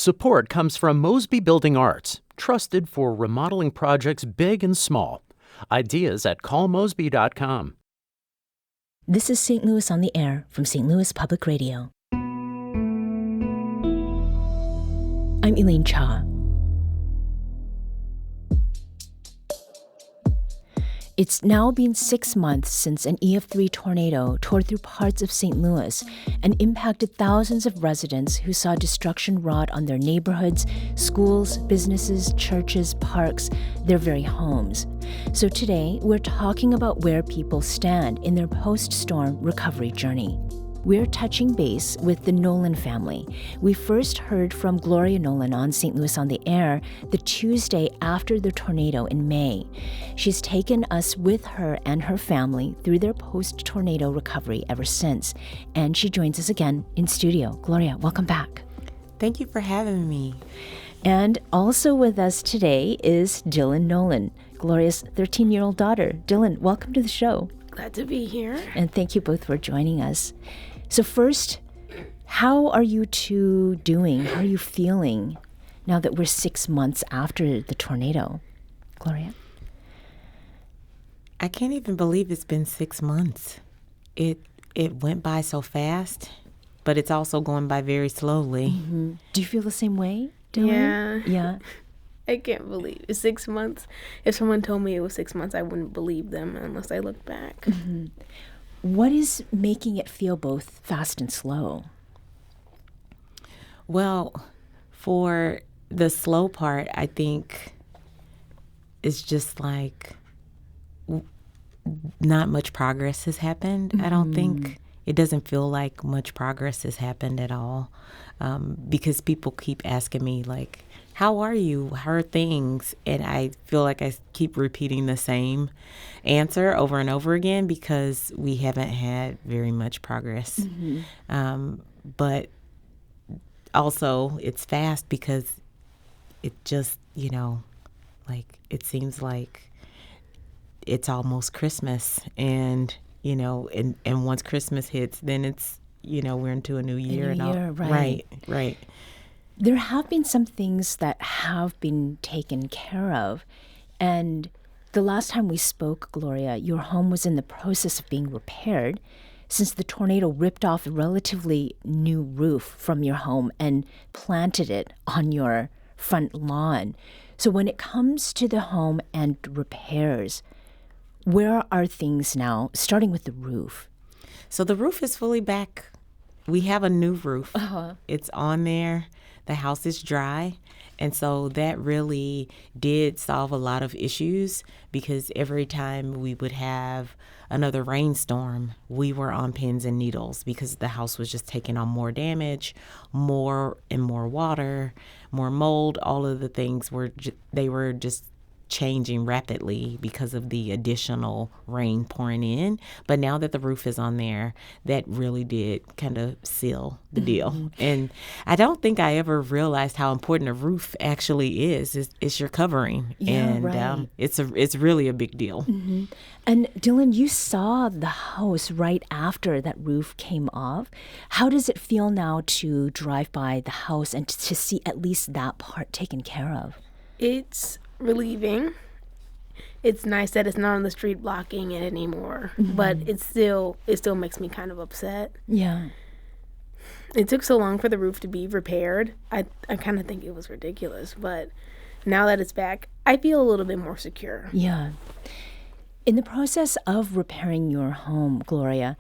Support comes from Mosby Building Arts, trusted for remodeling projects big and small. Ideas at callmosby.com. This is St. Louis on the Air from St. Louis Public Radio. I'm Elaine Cha. It's now been 6 months since an EF3 tornado tore through parts of St. Louis and impacted thousands of residents who saw destruction wrought on their neighborhoods, schools, businesses, churches, parks, their very homes. So today, we're talking about where people stand in their post-storm recovery journey. We're touching base with the Nolan family. We first heard from Gloria Nolan on St. Louis on the Air the Tuesday after the tornado in May. She's taken us with her and her family through their post-tornado recovery ever since. And she joins us again in studio. Gloria, welcome back. Thank you for having me. And also with us today is Dylan Nolan, Gloria's 13-year-old daughter. Dylan, welcome to the show. Glad to be here. And thank you both for joining us. So first, how are you two doing? How are you feeling now that we're 6 months after the tornado? Gloria? I can't even believe it's been 6 months. It went by so fast, but it's also going by very slowly. Mm-hmm. Do you feel the same way, Dylan? Yeah. I can't believe it's 6 months. If someone told me it was 6 months, I wouldn't believe them unless I look back. Mm-hmm. What is making it feel both fast and slow? Well, for the slow part, I think it's just like not much progress has happened. Mm-hmm. I don't think it doesn't feel like much progress has happened at all, because people keep asking me, like, how are you? How are things? And I feel like I keep repeating the same answer over and over again because we haven't had very much progress. Mm-hmm. But also it's fast because it just, like it seems like it's almost Christmas. And, and once Christmas hits, then it's, we're into a new year. Right. There have been some things that have been taken care of. And the last time we spoke, Gloria, your home was in the process of being repaired since the tornado ripped off a relatively new roof from your home and planted it on your front lawn. So when it comes to the home and repairs, where are things now, starting with the roof? So the roof is fully back. We have a new roof. Uh-huh. It's on there. The house is dry. And so that really did solve a lot of issues because every time we would have another rainstorm, we were on pins and needles because the house was just taking on more damage, more and more water, more mold. All of the things were just changing rapidly because of the additional rain pouring in. But now that the roof is on there, that really did kind of seal the deal. Mm-hmm. And I don't think I ever realized how important a roof actually is. It's your covering. Yeah, and right. It's really a big deal. Mm-hmm. And Dylan, you saw the house right after that roof came off. How does it feel now to drive by the house and to see at least that part taken care of? It's relieving. It's nice that it's not on the street blocking it anymore, but it still makes me kind of upset. Yeah. It took so long for the roof to be repaired. I kind of think it was ridiculous, but now that it's back, I feel a little bit more secure. Yeah. In the process of repairing your home, Gloria,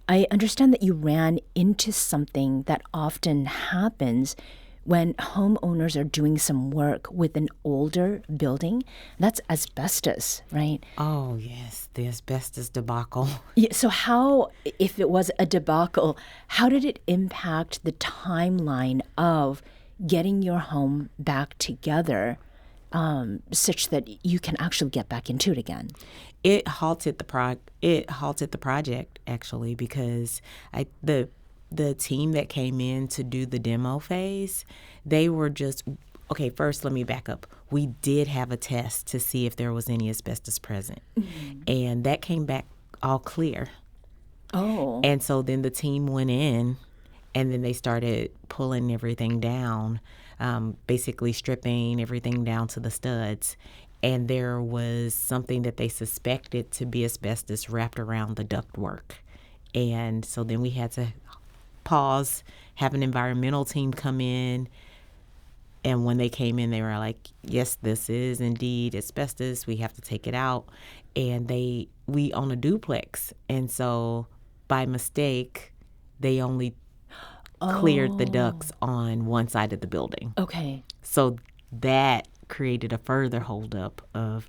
I understand that you ran into something that often happens when homeowners are doing some work with an older building. That's asbestos, right? Oh, yes, the asbestos debacle. Yeah, so how, if it was a debacle, how did it impact the timeline of getting your home back together such that you can actually get back into it again? It halted the project, actually, because the team that came in to do the demo phase, they were just, okay, first let me back up. We did have a test to see if there was any asbestos present. Mm-hmm. And that came back all clear. Oh. And so then the team went in and then they started pulling everything down. basically stripping everything down to the studs. And there was something that they suspected to be asbestos wrapped around the ductwork. And so then we had to pause, have an environmental team come in. And when they came in, they were like, yes, this is indeed asbestos. We have to take it out. And we own a duplex. And so by mistake, they only cleared the ducts on one side of the building. Okay. So that created a further holdup of,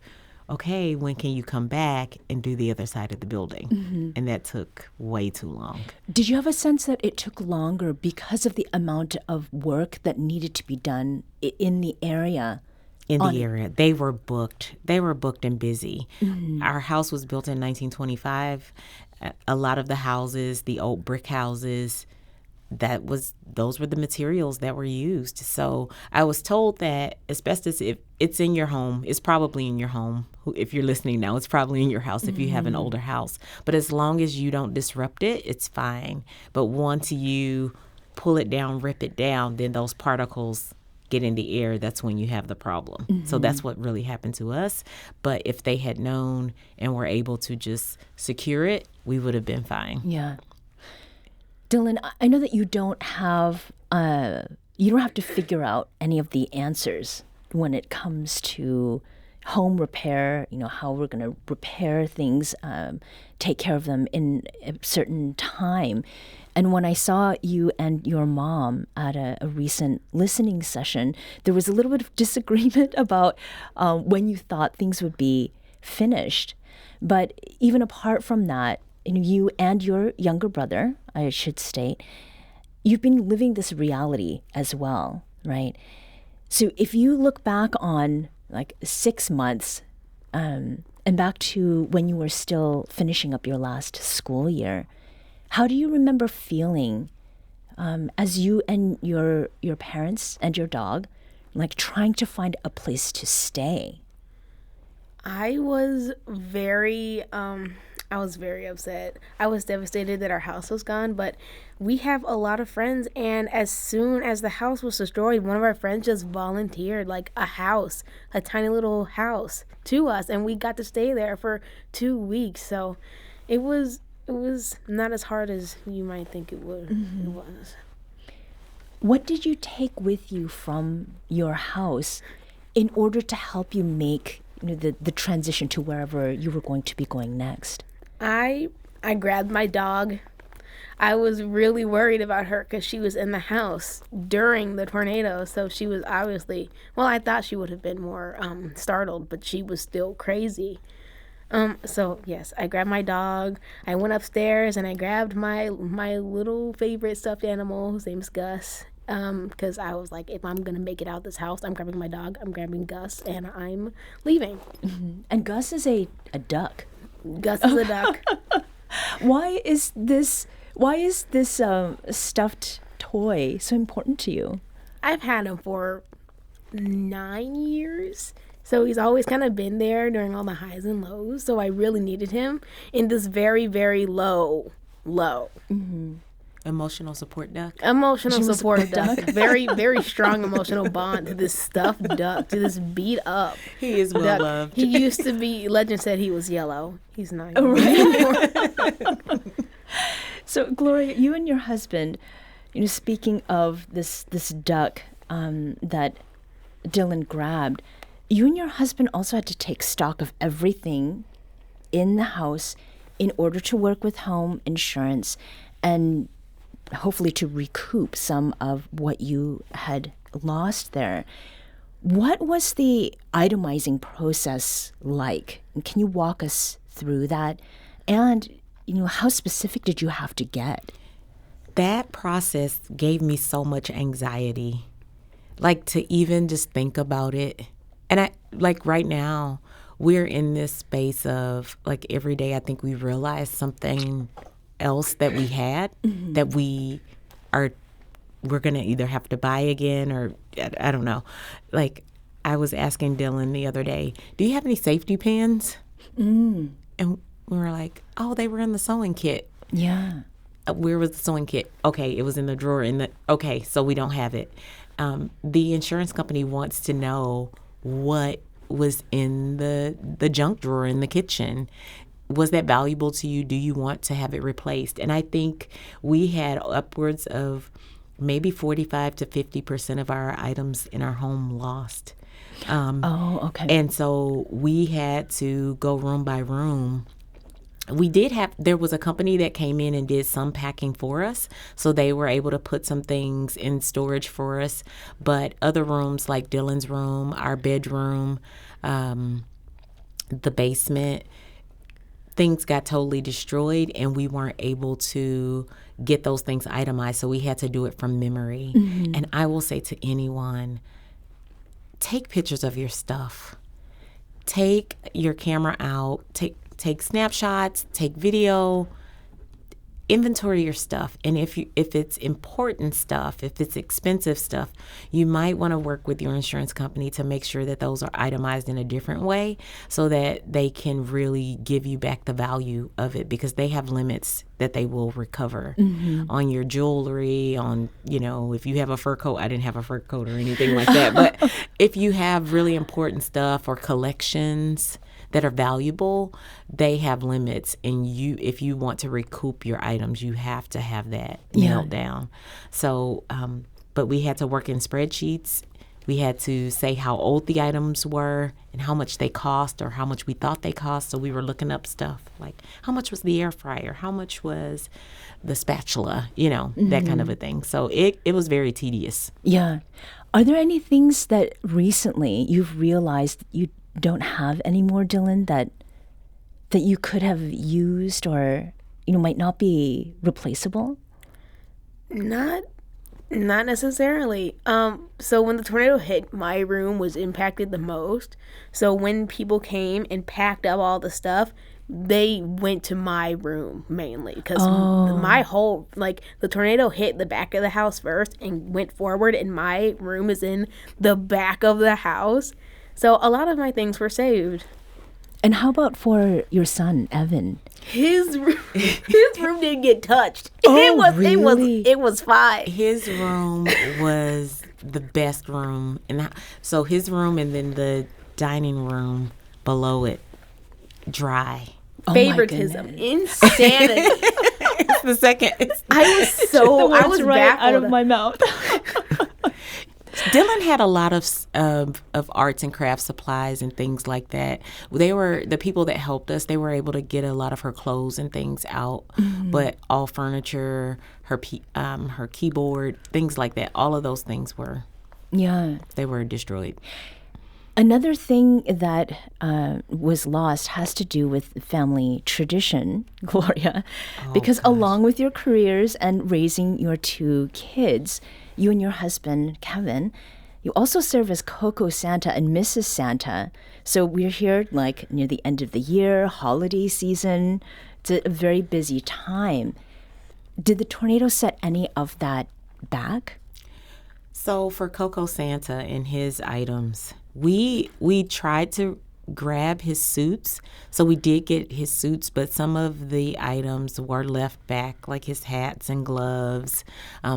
okay, when can you come back and do the other side of the building? And that took way too long. Did you have a sense that it took longer because of the amount of work that needed to be done in the area? In the area. They were booked. They were booked and busy. Our house was built in 1925. A lot of the houses, the old brick houses, those were the materials that were used. So I was told that asbestos, if it's in your home, it's probably in your home. If you're listening now, it's probably in your house if you have an older house. But as long as you don't disrupt it, it's fine. But once you pull it down, rip it down, then those particles get in the air. That's when you have the problem. So that's what really happened to us. But if they had known and were able to just secure it, we would have been fine. Yeah. Dylan, I know that you don't have to figure out any of the answers when it comes to home repair, how we're going to repair things, take care of them in a certain time. And when I saw you and your mom at a recent listening session, there was a little bit of disagreement about when you thought things would be finished. But even apart from that, you and your younger brother, I should state, you've been living this reality as well, right? So if you look back on like 6 months and back to when you were still finishing up your last school year, how do you remember feeling as you and your parents and your dog, like trying to find a place to stay? I was very upset. I was devastated that our house was gone, but we have a lot of friends, and as soon as the house was destroyed, one of our friends just volunteered like a tiny little house to us, and we got to stay there for 2 weeks. So it was not as hard as you might think it would. It was. What did you take with you from your house in order to help you make the transition to wherever you were going to be going next? I grabbed my dog. I was really worried about her because she was in the house during the tornado. So she was obviously, I thought she would have been more startled, but she was still crazy. So yes, I grabbed my dog. I went upstairs and I grabbed my little favorite stuffed animal. His name's Gus. Because I was like, if I'm gonna make it out this house, I'm grabbing my dog. I'm grabbing Gus, and I'm leaving. And Gus is a duck. Gus is a duck. Why is this stuffed toy so important to you? I've had him for 9 years. So he's always kind of been there during all the highs and lows. So I really needed him in this very, very low. Emotional support duck. Emotional support duck. Very, very strong emotional bond to this stuffed duck, to this beat up. He is well loved. He used to be, legend said he was yellow. He's not anymore. So Gloria, you and your husband, speaking of this duck that Dylan grabbed, you and your husband also had to take stock of everything in the house in order to work with home insurance and hopefully to recoup some of what you had lost there. What was the itemizing process like? And can you walk us through that? And, how specific did you have to get? That process gave me so much anxiety, like to even just think about it. And right now, we're in this space of like every day, I think we realize something else that we had that we're going to either have to buy again or I don't know. Like I was asking Dylan the other day, do you have any safety pins? And we were like, oh, they were in the sewing kit. Yeah. Where was the sewing kit? Okay, it was in the drawer okay, so we don't have it. the insurance company wants to know what was in the junk drawer in the kitchen. Was that valuable to you? Do you want to have it replaced? And I think we had upwards of maybe 45 to 50% of our items in our home lost. Okay. And so we had to go room by room. There was a company that came in and did some packing for us. So they were able to put some things in storage for us. But other rooms like Dylan's room, our bedroom, the basement, things got totally destroyed and we weren't able to get those things itemized. So we had to do it from memory. And I will say to anyone, take pictures of your stuff. Take your camera out. Take snapshots. Take video. Inventory your stuff. And if it's important stuff, if it's expensive stuff, you might want to work with your insurance company to make sure that those are itemized in a different way so that they can really give you back the value of it, because they have limits that they will recover on your jewelry, on, if you have a fur coat. I didn't have a fur coat or anything like that. But if you have really important stuff or collections that are valuable, they have limits, and if you want to recoup your items, you have to have that nailed down. So, but we had to work in spreadsheets. We had to say how old the items were and how much they cost or how much we thought they cost. So we were looking up stuff like how much was the air fryer, how much was the spatula, that kind of a thing. So it was very tedious. Yeah. Are there any things that recently you've realized you don't have anymore, Dylan, that you could have used or might not be replaceable? Not necessarily. So when the tornado hit, my room was impacted the most. So when people came and packed up all the stuff, they went to my room mainly because my whole, the tornado hit the back of the house first and went forward, and my room is in the back of the house. So a lot of my things were saved. And how about for your son, Evan? His room didn't get touched. Really? It was fine. His room was the best room. So his room and then the dining room below it, dry. Favoritism. Insanity. It's the second. I was right baffled. out of my mouth. Dylan had a lot of arts and craft supplies and things like that. They were the people that helped us. They were able to get a lot of her clothes and things out, but all furniture, her keyboard, things like that. All of those things they were destroyed. Another thing that was lost has to do with family tradition, Gloria, because along with your careers and raising your 2 kids, you and your husband, Kevin, you also serve as Coco Santa and Mrs. Santa. So we're here near the end of the year, holiday season. It's a very busy time. Did the tornado set any of that back? So for Coco Santa and his items, we tried to grab his suits. So we did get his suits, but some of the items were left back, like his hats and gloves,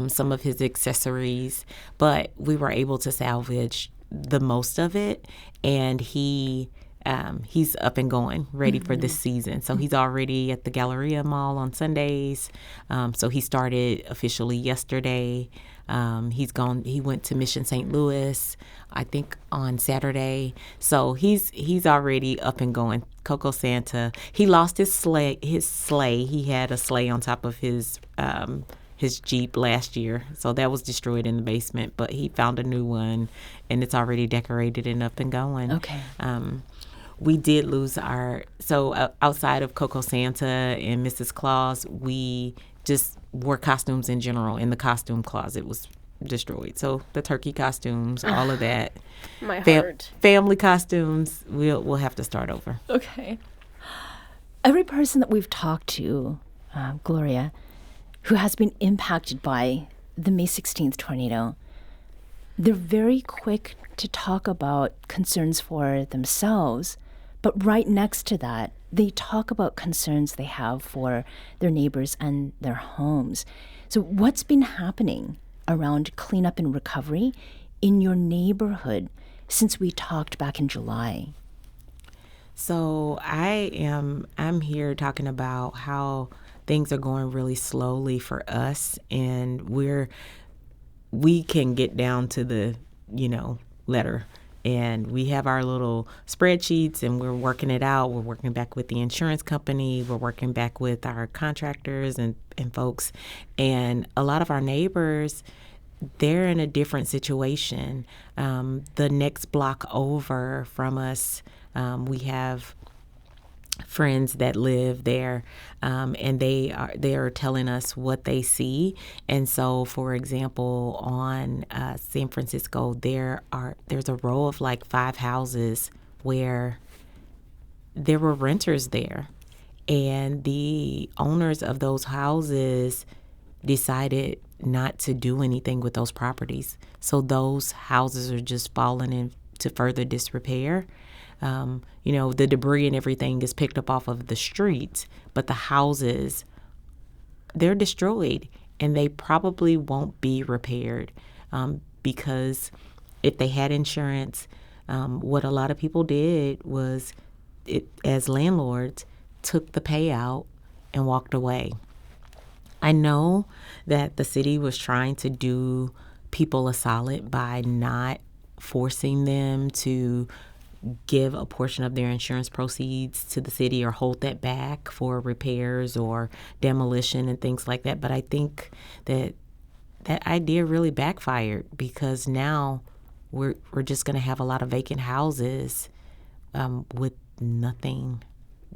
some of his accessories. But we were able to salvage the most of it, and he's up and going, ready for this season. So he's already at the Galleria Mall on Sundays. So he started officially yesterday. He went to Mission St. Louis, I think, on Saturday. So he's already up and going. Coco Santa. He lost his sleigh. He had a sleigh on top of his Jeep last year. So that was destroyed in the basement, but he found a new one, and it's already decorated and up and going. Okay. We did lose outside of Coco Santa and Mrs. Claus, we just wore costumes in general, and the costume closet was destroyed. So the turkey costumes, all of that. My heart. Family costumes, we'll have to start over. Okay. Every person that we've talked to, Gloria, who has been impacted by the May 16th tornado, they're very quick to talk about concerns for themselves, but right next to that, they talk about concerns they have for their neighbors and their homes. So what's been happening around cleanup and recovery in your neighborhood since we talked back in July? So I'm here talking about how things are going really slowly for us, and we can get down to the, letter. And we have our little spreadsheets and we're working it out. We're working back with the insurance company. We're working back with our contractors and folks. And a lot of our neighbors, they're in a different situation. The next block over from us, we have friends that live there, and they are telling us what they see. And so, for example, on San Francisco, there's a row of like 5 houses where there were renters there, and the owners of those houses decided not to do anything with those properties. So those houses are just falling into further disrepair. The debris and everything is picked up off of the streets, but the houses, they're destroyed, and they probably won't be repaired because if they had insurance, what a lot of people did was, as landlords, took the payout and walked away. I know that the city was trying to do people a solid by not forcing them to give a portion of their insurance proceeds to the city or hold that back for repairs or demolition and things like that. But I think that idea really backfired, because now we're just going to have a lot of vacant houses with nothing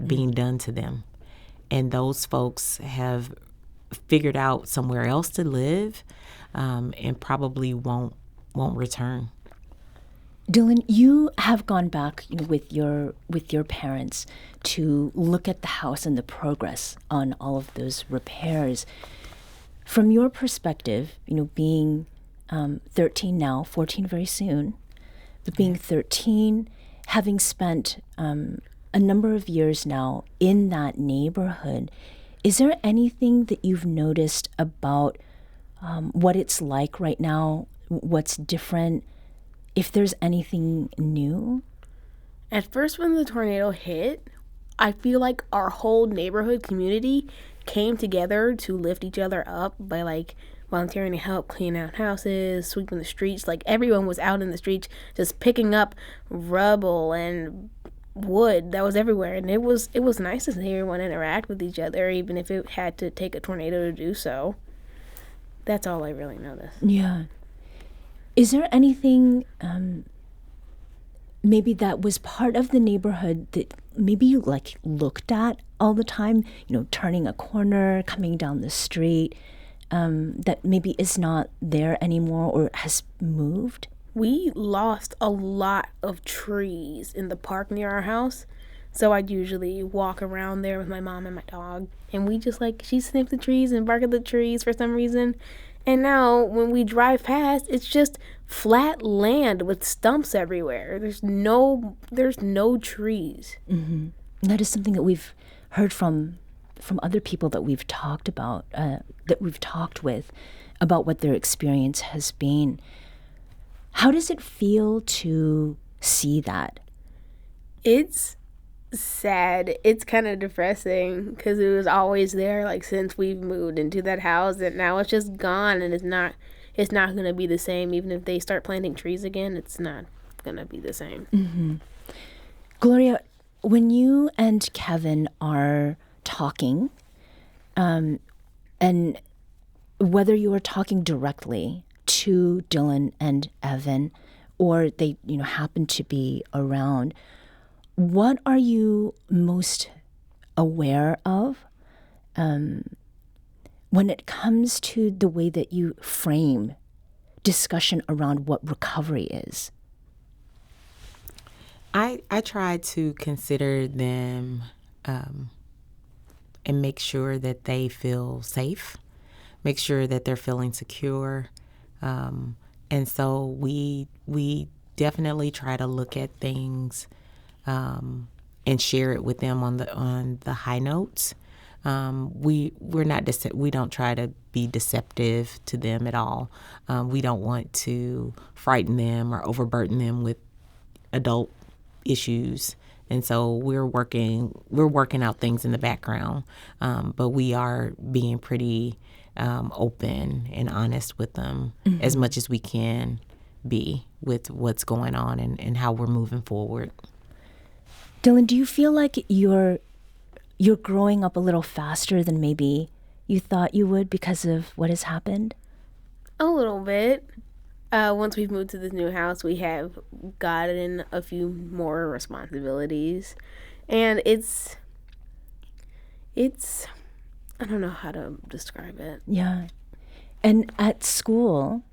being done to them. And those folks have figured out somewhere else to live and probably won't return. Dylan, you have gone back with your parents to look at the house and the progress on all of those repairs. From your perspective, being 13 now, 14 very soon, but being 13, having spent a number of years now in that neighborhood, is there anything that you've noticed about what it's like right now, what's different? If there's anything new? At first, when the tornado hit, I feel like our whole neighborhood community came together to lift each other up by like volunteering to help clean out houses, sweeping the streets. Like everyone was out in the streets just picking up rubble and wood that was everywhere, and it was nice to see everyone interact with each other, even if it had to take a tornado to do so. That's all I really noticed. Yeah. Is there anything maybe that was part of the neighborhood that maybe you like looked at all the time, turning a corner, coming down the street, that maybe is not there anymore or has moved? We lost a lot of trees in the park near our house. So I'd usually walk around there with my mom and my dog, and we just she sniffed the trees and bark at the trees for some reason. And now when we drive past, it's just flat land with stumps everywhere. There's no trees. Mm-hmm. That is something that we've heard from other people that we've talked about, that we've talked with, about what their experience has been. How does it feel to see that? It's sad. It's kind of depressing because it was always there since we've moved into that house, and now it's just gone, and it's not going to be the same. Even if they start planting trees again, it's not going to be the same. Mm-hmm. Gloria, when you and Kevin are talking, and whether you are talking directly to Dylan and Evan, or they happen to be around, what are you most aware of when it comes to the way that you frame discussion around what recovery is? I try to consider them and make sure that they feel safe, make sure that they're feeling secure. And so we definitely try to look at things and share it with them on the high notes. we're not we don't try to be deceptive to them at all. We don't want to frighten them or overburden them with adult issues. And so we're working out things in the background, but we are being pretty open and honest with them as much as we can be with what's going on and how we're moving forward. Dylan, do you feel like you're growing up a little faster than maybe you thought you would because of what has happened? A little bit. Once we've moved to this new house, we have gotten a few more responsibilities, and it's I don't know how to describe it. Yeah. And at school,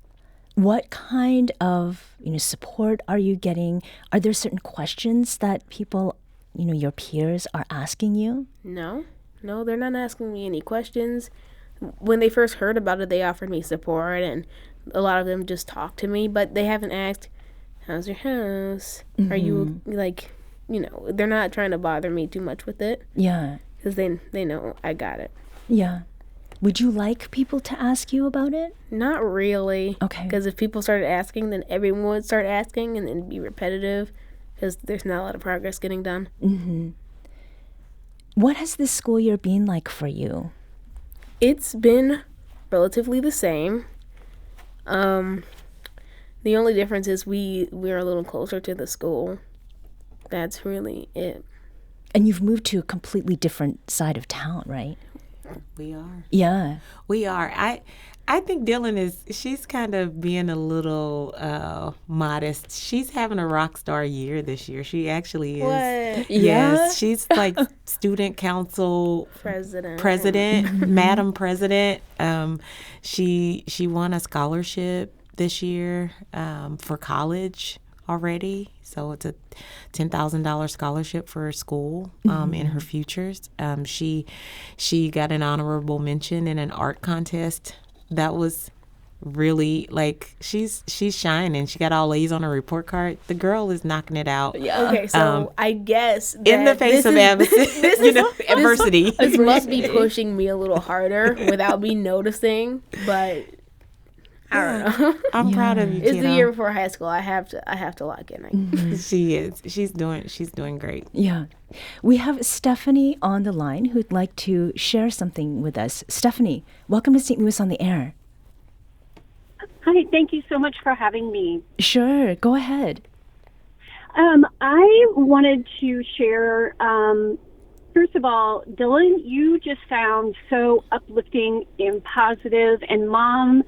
what kind of, support are you getting? Are there certain questions that people, your peers are asking you? No, they're not asking me any questions. When they first heard about it, they offered me support, and a lot of them just talked to me, but they haven't asked, how's your house? Are you, they're not trying to bother me too much with it. Yeah. Because they know I got it. Yeah. Would you like people to ask you about it? Not really. Okay. Because if people started asking, then everyone would start asking, and then it'd be repetitive, because there's not a lot of progress getting done. Mm-hmm. What has this school year been like for you? It's been relatively the same. The only difference is we're a little closer to the school. That's really it. And you've moved to a completely different side of town, right? We are. Yeah. We are. I think Dylan she's kind of being a little modest. She's having a rock star year this year. She actually is. What? Yes. Yeah? She's like student council President. Madam President. She won a scholarship this year for college already. So it's a $10,000 scholarship for school in her futures. She got an honorable mention in an art contest. That was really, she's shining. She got all A's on her report card. The girl is knocking it out. Yeah. Okay, so I guess that in the face of adversity. This must be pushing me a little harder without me noticing, but I don't know. I'm proud of you, It's kiddo. the year before high school. I have to lock in. She is. She's doing great. Yeah. We have Stephanie on the line who'd like to share something with us. Stephanie, welcome to St. Louis on the Air. Hi, thank you so much for having me. Sure, go ahead. I wanted to share, first of all, Dylan, you just sound so uplifting and positive. And Mom,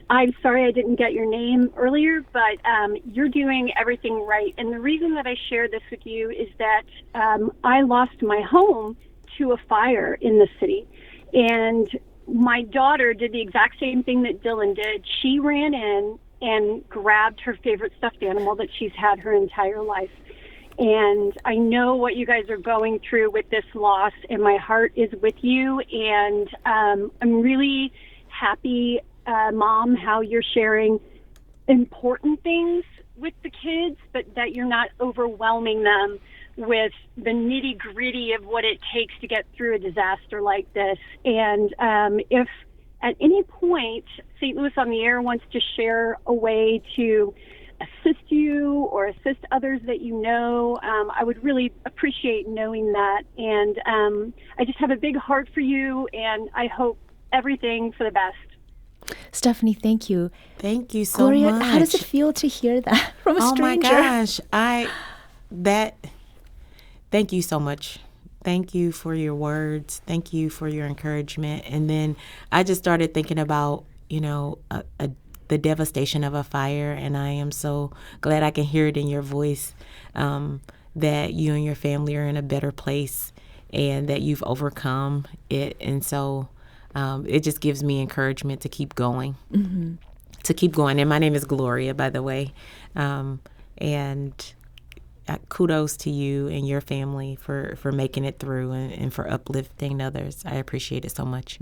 I'm sorry I didn't get your name earlier, but you're doing everything right. And the reason that I share this with you is that I lost my home to a fire in the city. And my daughter did the exact same thing that Dylan did. She ran in and grabbed her favorite stuffed animal that she's had her entire life. And I know what you guys are going through with this loss, and my heart is with you. And I'm really happy, Mom, how you're sharing important things with the kids, but that you're not overwhelming them with the nitty gritty of what it takes to get through a disaster like this. And if at any point St. Louis on the Air wants to share a way to assist you or assist others that you know, I would really appreciate knowing that. And I just have a big heart for you, and I hope everything for the best. Stephanie, thank you. Thank you so Gloria, much. how does it feel to hear that from a stranger? Oh my gosh. Thank you so much. Thank you for your words. Thank you for your encouragement. And then I just started thinking about, the devastation of a fire. And I am so glad I can hear it in your voice, that you and your family are in a better place and that you've overcome it. And so it just gives me encouragement to keep going, to keep going. And my name is Gloria, by the way. And kudos to you and your family for making it through and for uplifting others. I appreciate it so much.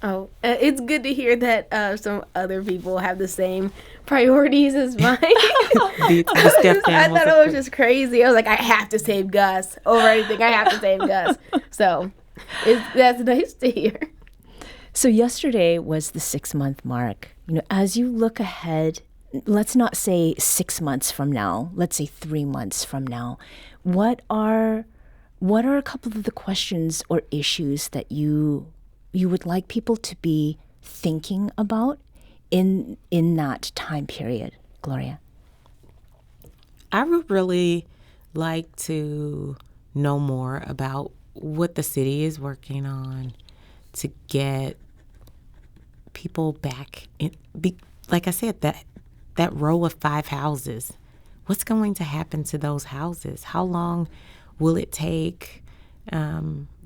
Oh, it's good to hear that some other people have the same priorities as mine. I thought it was just crazy. I was like, I have to save Gus over anything. I have to save Gus. So That's nice to hear. So yesterday was the 6-month mark. As you look ahead, let's not say 6 months from now, let's say 3 months from now, what are a couple of the questions or issues that you would like people to be thinking about in that time period, Gloria? I would really like to know more about what the city is working on to get people back in. Like I said, that row of 5 houses, what's going to happen to those houses? How long will it take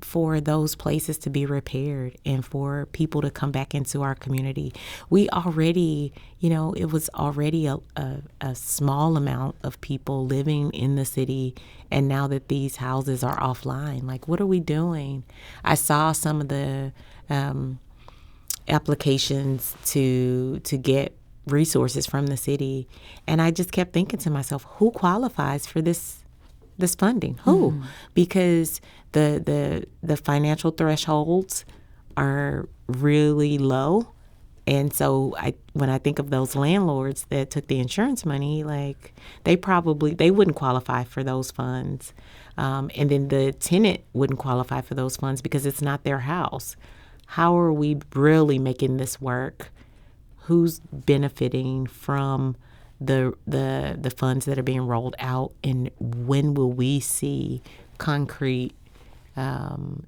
for those places to be repaired and for people to come back into our community? We already, it was already a small amount of people living in the city, and now that these houses are offline, like, what are we doing? I saw some of the applications to get resources from the city, and I just kept thinking to myself, who qualifies for this funding? Who? Because the financial thresholds are really low. And so when I think of those landlords that took the insurance money, like, they wouldn't qualify for those funds. And then the tenant wouldn't qualify for those funds because it's not their house. How are we really making this work? Who's benefiting from the funds that are being rolled out, and when will we see concrete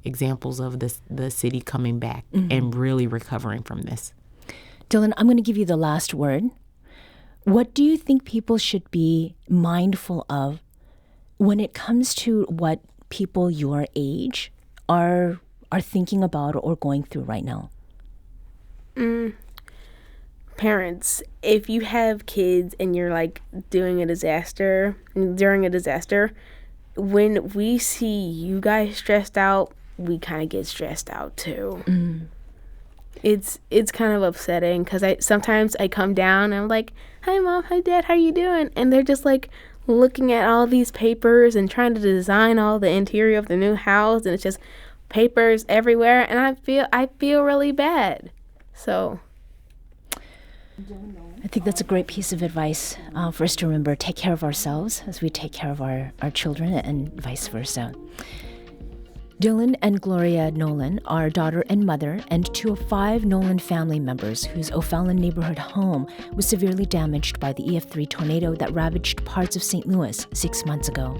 examples of the city coming back and really recovering from this? Dylan, I'm going to give you the last word. What do you think people should be mindful of when it comes to what people your age are thinking about or going through right now? Parents, if you have kids and you're like during a disaster, when we see you guys stressed out, we kind of get stressed out too. It's kind of upsetting because sometimes I come down and I'm like, hi mom, hi dad, how you doing? And they're just like looking at all these papers and trying to design all the interior of the new house, and it's just papers everywhere, and I feel really bad. So I think that's a great piece of advice for us to remember. Take care of ourselves as we take care of our children, and vice versa. Dylan and Gloria Nolan are daughter and mother, and 2 of 5 Nolan family members whose O'Fallon neighborhood home was severely damaged by the EF3 tornado that ravaged parts of St. Louis 6 months ago.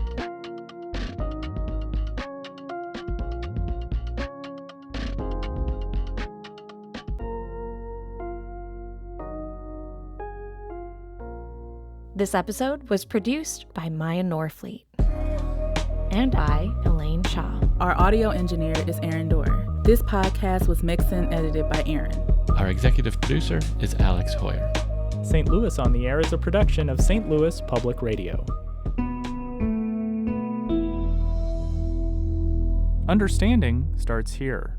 This episode was produced by Maya Norfleet. And I, Elaine Shaw. Our audio engineer is Aaron Dorr. This podcast was mixed and edited by Aaron. Our executive producer is Alex Hoyer. St. Louis on the Air is a production of St. Louis Public Radio. Understanding starts here.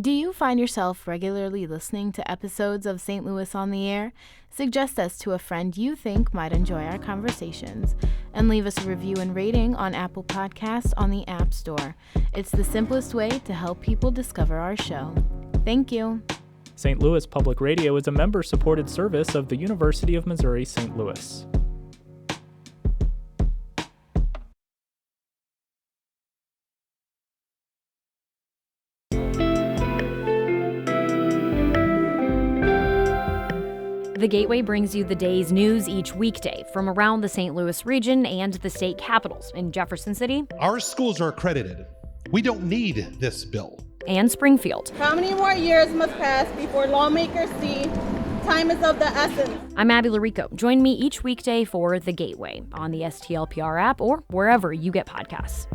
Do you find yourself regularly listening to episodes of St. Louis on the Air? Suggest us to a friend you think might enjoy our conversations, and leave us a review and rating on Apple Podcasts on the App Store. It's the simplest way to help people discover our show. Thank you. St. Louis Public Radio is a member-supported service of the University of Missouri St. Louis. The Gateway brings you the day's news each weekday from around the St. Louis region and the state capitals in Jefferson City. Our schools are accredited. We don't need this bill. And Springfield. How many more years must pass before lawmakers see time is of the essence? I'm Abby Larico. Join me each weekday for The Gateway on the STLPR app or wherever you get podcasts.